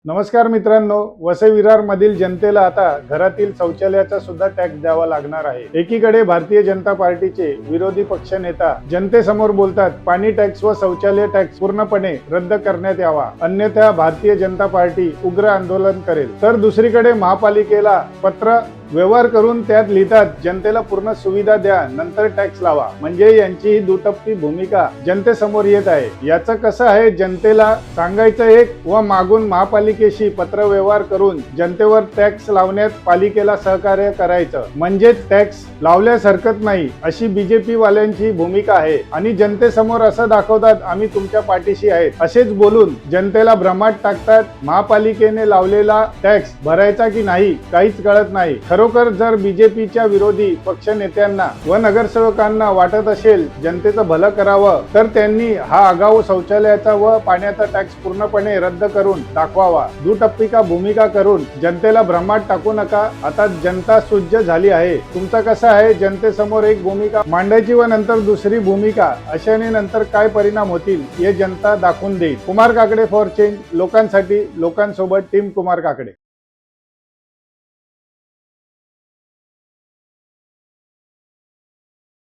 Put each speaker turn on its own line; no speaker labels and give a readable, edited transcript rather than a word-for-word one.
नमस्कार मित्रांनो, वसई विरार मधील जनतेला आता घरातील शौचालयाचा सुद्धा टॅक्स द्यावा लागणार आहे। एकीकडे भारतीय जनता पार्टीचे विरोधी पक्ष नेता जनतेसमोर बोलतात, पाणी टॅक्स व शौचालय टॅक्स पूर्णपणे रद्द करण्यात यावा, अन्यथा भारतीय जनता पार्टी उग्र आंदोलन करेल। तर दुसरीकडे महापालिकेला पत्र व्यवहार करून त्यात लिहितात, जनतेला पूर्ण सुविधा द्या, नंतर टॅक्स लावा। म्हणजे यांची ही दुटप्पी भूमिका जनतेसमोर येत आहे। याचं कसं आहे, जनतेला सांगायचं एक व मागून महापालिकेशी पत्र व्यवहार करून जनतेवर टॅक्स लावण्यात पालिकेला सहकार्य करायचं, म्हणजे टॅक्स लावल्यास हरकत नाही, अशी बीजेपी वाल्यांची भूमिका आहे। आणि जनतेसमोर असं दाखवतात, आम्ही तुमच्या पाठीशी आहेत असेच बोलून जनतेला भ्रमात टाकतात। महापालिकेने लावलेला टॅक्स भरायचा की नाही काहीच कळत नाही। खरोखर जर बीजेपीच्या विरोधी पक्ष नेत्यांना व नगरसेवकांना वाटत असेल जनतेचं भलं करावं, तर त्यांनी हा आगाऊ शौचालयाचा व पाण्याचा टॅक्स पूर्णपणे रद्द करून दाखवावा। दुटप्पीका भूमिका करून जनतेला भ्रमात टाकू नका। आता जनता सुज्ज झाली आहे। तुमचं कसं आहे, जनतेसमोर एक भूमिका मांडायची व नंतर दुसरी भूमिका, अशाने नंतर काय परिणाम होतील हे जनता दाखवून देईल। कुमार काकडे फॉर चेंज, लोकांसाठी लोकांसोबत, टीम कुमार काकडे।